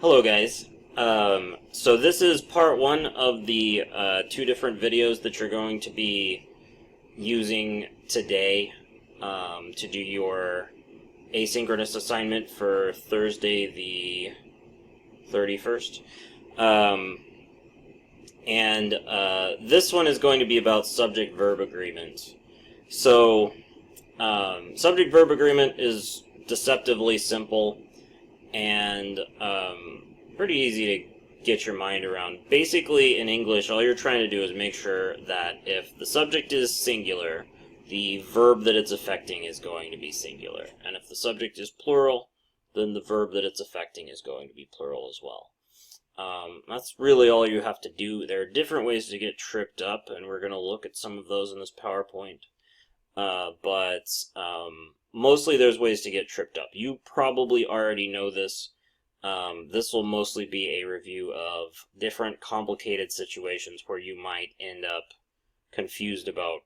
Hello guys. So this is part one of the two different videos that you're going to be using today to do your asynchronous assignment for Thursday the 31st. This one is going to be about subject-verb agreement. So subject-verb agreement is deceptively simple and pretty easy to get your mind around. Basically, in English, all you're trying to do is make sure that if the subject is singular, the verb that it's affecting is going to be singular. And if the subject is plural, then the verb that it's affecting is going to be plural as well. That's really all you have to do. There are different ways to get tripped up, and we're going to look at some of those in this PowerPoint. Mostly there's ways to get tripped up. You probably already know this. This will mostly be a review of different complicated situations where you might end up confused about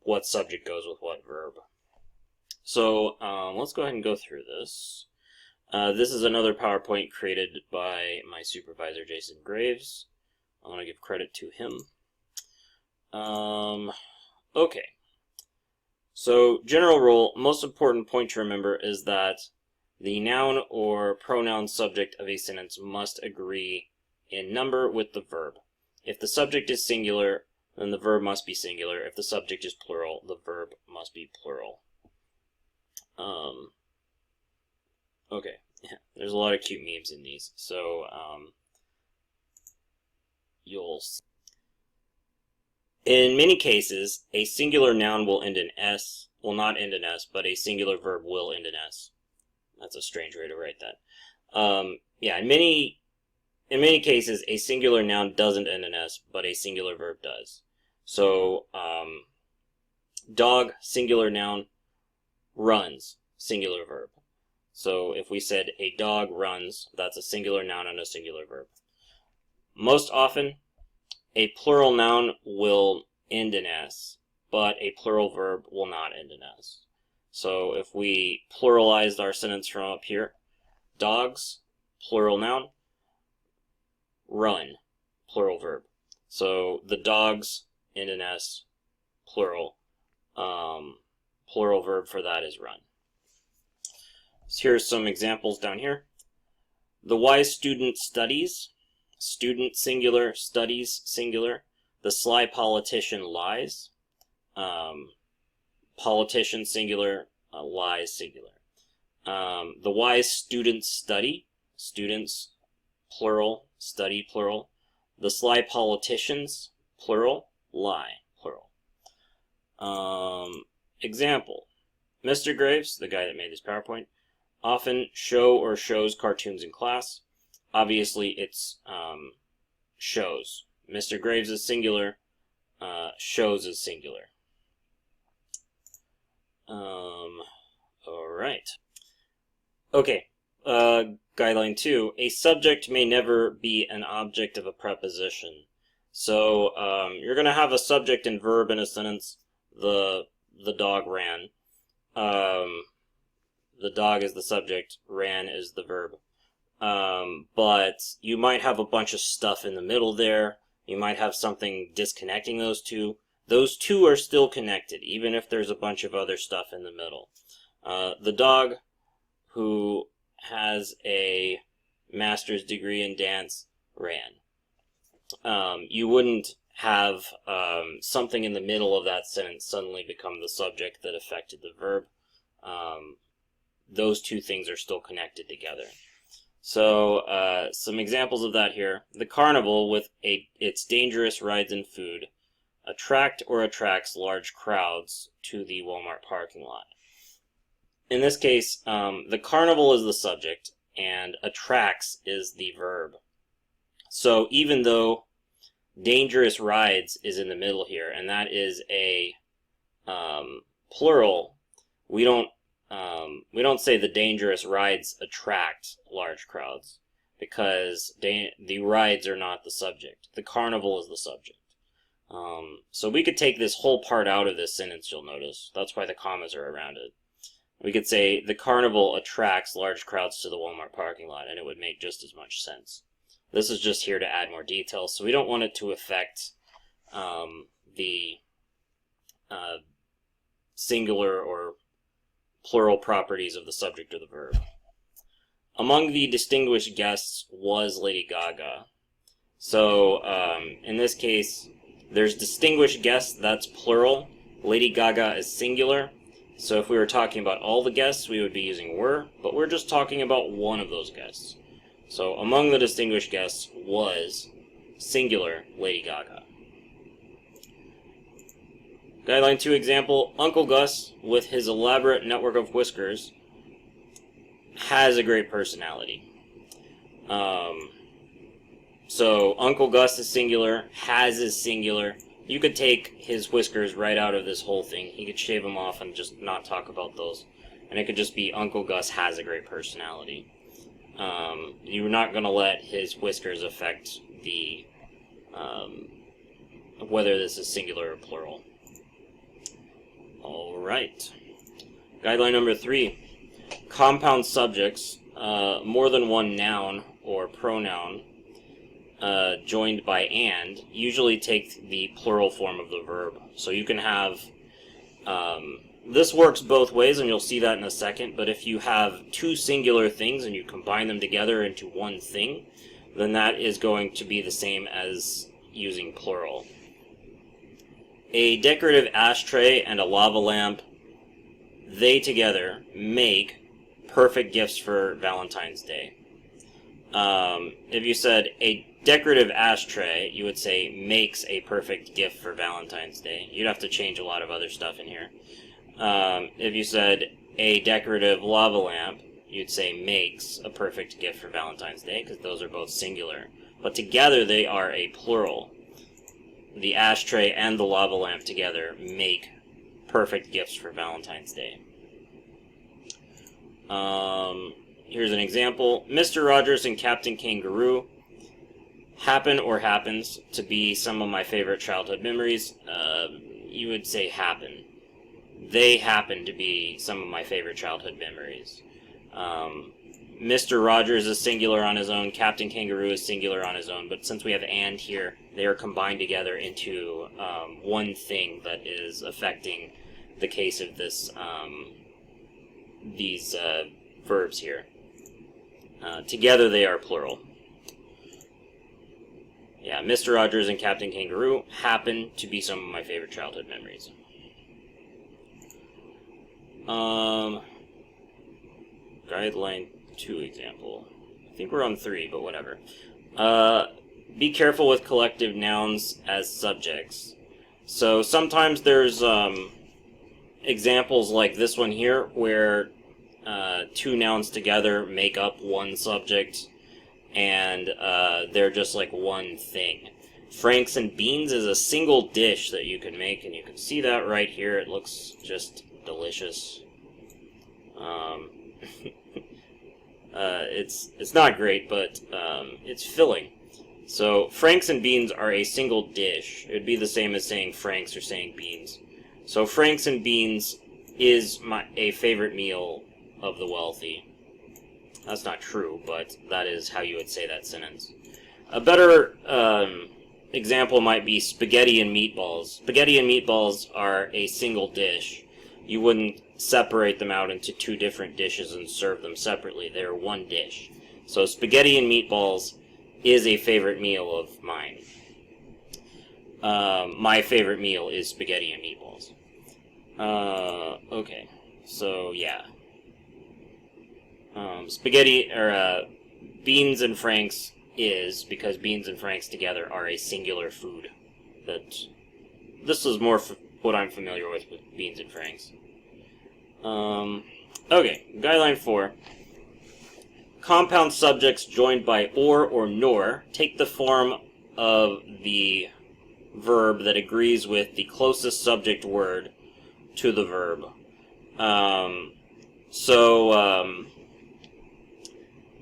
what subject goes with what verb. So let's go ahead and go through this. This is another PowerPoint created by my supervisor, Jason Graves. I want to give credit to him. Okay. So, general rule, most important point to remember is that the noun or pronoun subject of a sentence must agree in number with the verb. If the subject is singular, then the verb must be singular. If the subject is plural, the verb must be plural. Okay, yeah, there's a lot of cute memes in these, so you'll see. In many cases, a singular noun will end in S, will not end in S, but a singular verb will end in S. That's a strange way to write that. Yeah, in many cases, a singular noun doesn't end in S, but a singular verb does. So, dog, singular noun, runs, singular verb. So if we said a dog runs, that's a singular noun and a singular verb. Most often, a plural noun will end in S, but a plural verb will not end in S. So if we pluralized our sentence from up here, dogs, plural noun, run, plural verb. So the dogs end in S, plural. Plural verb for that is run. So here's some examples down here. The wise student studies. Student singular, studies singular. The sly politician lies. Politician singular, lies singular. The wise students study. Students plural, study plural. The sly politicians plural, lie plural. Example. Mr. Graves, the guy that made this PowerPoint, often show or shows cartoons in class. Obviously, it's shows. Mr. Graves is singular. Shows is singular. All right. Okay. Guideline 2. A subject may never be an object of a preposition. So you're going to have a subject and verb in a sentence. The dog ran. The dog is the subject. Ran is the verb. But you might have a bunch of stuff in the middle there. You might have something disconnecting those two. Those two are still connected, even if there's a bunch of other stuff in the middle. The dog who has a master's degree in dance ran. You wouldn't have something in the middle of that sentence suddenly become the subject that affected the verb. Those two things are still connected together. So, some examples of that here. The carnival, with its dangerous rides and food, attract or attracts large crowds to the Walmart parking lot. In this case, the carnival is the subject, and attracts is the verb. So even though dangerous rides is in the middle here, and that is a plural, we don't say the dangerous rides attract large crowds, because the rides are not the subject. The carnival is the subject. So we could take this whole part out of this sentence, you'll notice. That's why the commas are around it. We could say the carnival attracts large crowds to the Walmart parking lot, and it would make just as much sense. This is just here to add more detail, so we don't want it to affect the singular or plural properties of the subject or the verb. Among the distinguished guests was Lady Gaga. So in this case, there's distinguished guests, that's plural. Lady Gaga is singular. So if we were talking about all the guests, we would be using were, but we're just talking about one of those guests. So among the distinguished guests was singular Lady Gaga. Guideline 2 example, Uncle Gus, with his elaborate network of whiskers, has a great personality. So Uncle Gus is singular, has is singular. You could take his whiskers right out of this whole thing. He could shave them off and just not talk about those. And it could just be Uncle Gus has a great personality. You're not going to let his whiskers affect the whether this is singular or plural. Alright. Guideline number 3. Compound subjects, more than one noun or pronoun, joined by and, usually take the plural form of the verb. So you can have, this works both ways, and you'll see that in a second, but if you have two singular things and you combine them together into one thing, then that is going to be the same as using plural. A decorative ashtray and a lava lamp, they together make perfect gifts for Valentine's Day. If you said a decorative ashtray, you would say makes a perfect gift for Valentine's Day. You'd have to change a lot of other stuff in here. If you said a decorative lava lamp, you'd say makes a perfect gift for Valentine's Day, because those are both singular. But together they are a plural. The ashtray and the lava lamp together make perfect gifts for Valentine's Day. Here's an example. Mr. Rogers and Captain Kangaroo happen or happens to be some of my favorite childhood memories. You would say happen. They happen to be some of my favorite childhood memories. Mr. Rogers is singular on his own, Captain Kangaroo is singular on his own, but since we have and here, they are combined together into one thing that is affecting the case of this these verbs here. Together they are plural. Yeah, Mr. Rogers and Captain Kangaroo happen to be some of my favorite childhood memories. Guideline 2 example. I think we're on 3, but whatever. Be careful with collective nouns as subjects. So sometimes there's examples like this one here where two nouns together make up one subject, and they're just like one thing. Franks and beans is a single dish that you can make, and you can see that right here. It looks just delicious. It's not great, but it's filling. So Franks and beans are a single dish. It would be the same as saying Franks or saying beans. So Franks and beans is a favorite meal of the wealthy. That's not true, but that is how you would say that sentence. A better example might be spaghetti and meatballs. Spaghetti and meatballs are a single dish. You wouldn't separate them out into two different dishes and serve them separately. They're one dish. So spaghetti and meatballs is a favorite meal of mine. My favorite meal is spaghetti and meatballs. Okay, so yeah. Spaghetti, or beans and Franks is, because beans and Franks together are a singular food. This is more what I'm familiar with beans and Franks. Okay, guideline 4. Compound subjects joined by or nor take the form of the verb that agrees with the closest subject word to the verb.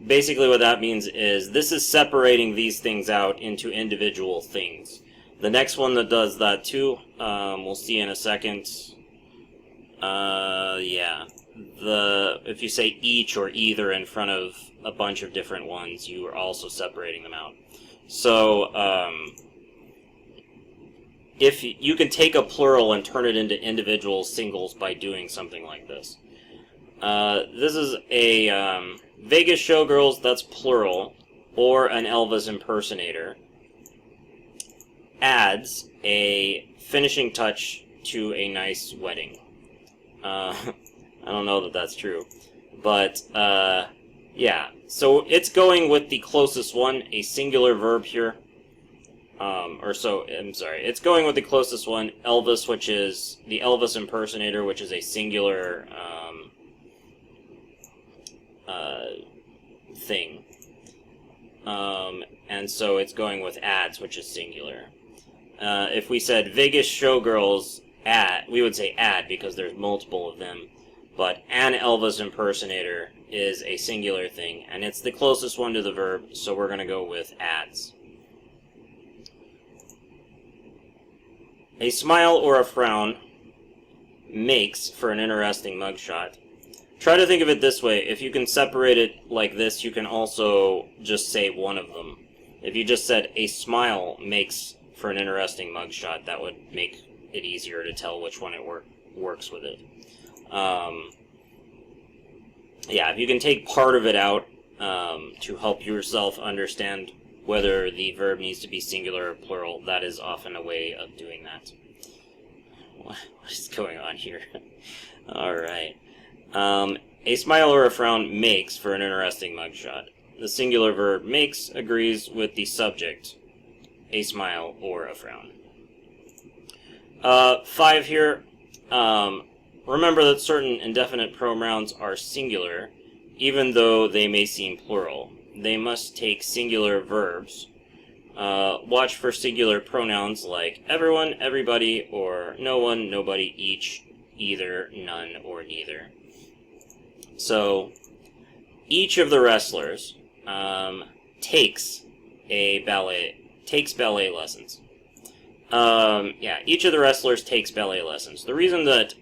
Basically what that means is this is separating these things out into individual things. The next one that does that too, we'll see in a second. Yeah. if you say each or either in front of a bunch of different ones, you are also separating them out. So if you can take a plural and turn it into individual singles by doing something like this. This is a Vegas Showgirls, that's plural, or an Elvis impersonator, adds a finishing touch to a nice wedding. I don't know that that's true, but yeah. So it's going with the closest one, a singular verb here. It's going with the closest one, Elvis, which is the Elvis impersonator, which is a singular thing. And so it's going with adds, which is singular. If we said Vegas Showgirls add, we would say add because there's multiple of them. But an Elvis impersonator is a singular thing, and it's the closest one to the verb, so we're going to go with adds. A smile or a frown makes for an interesting mugshot. Try to think of it this way. If you can separate it like this, you can also just say one of them. If you just said a smile makes for an interesting mugshot, that would make it easier to tell which one it works with it. Yeah, if you can take part of it out to help yourself understand whether the verb needs to be singular or plural, that is often a way of doing that. What is going on here? Alright. A smile or a frown makes for an interesting mugshot. The singular verb makes agrees with the subject, a smile or a frown. 5 here. Remember that certain indefinite pronouns are singular, even though they may seem plural. They must take singular verbs. Watch for singular pronouns like everyone, everybody, or no one, nobody, each, either, none, or neither. So, each of the wrestlers takes ballet lessons. Each of the wrestlers takes ballet lessons. The reason that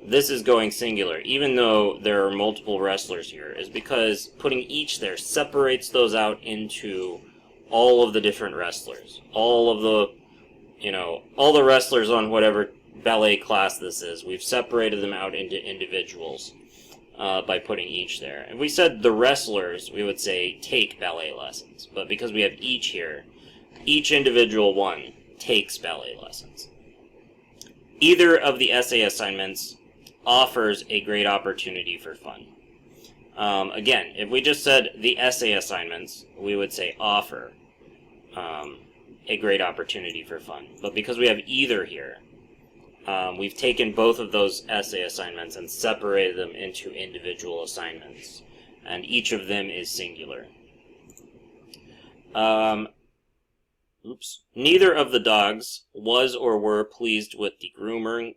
this is going singular, even though there are multiple wrestlers here, is because putting each there separates those out into all of the different wrestlers. All the wrestlers on whatever ballet class this is. We've separated them out into individuals by putting each there. If we said the wrestlers, we would say take ballet lessons. But because we have each here, each individual one takes ballet lessons. Either of the essay assignments offers a great opportunity for fun. Again, if we just said the essay assignments, we would say offer a great opportunity for fun. But because we have either here, we've taken both of those essay assignments and separated them into individual assignments. And each of them is singular. Neither of the dogs was or were pleased with the grooming.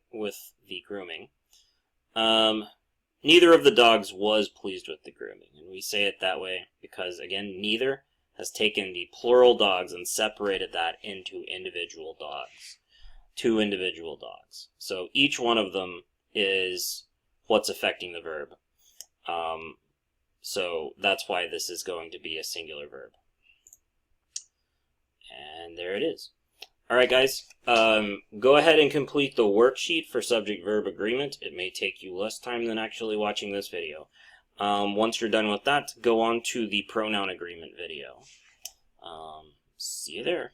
Neither of the dogs was pleased with the grooming. And we say it that way because, again, neither has taken the plural dogs and separated that into individual dogs. 2 individual dogs. So each one of them is what's affecting the verb. So that's why this is going to be a singular verb. And there it is. Alright guys, go ahead and complete the worksheet for subject-verb agreement. It may take you less time than actually watching this video. Once you're done with that, go on to the pronoun agreement video. See you there.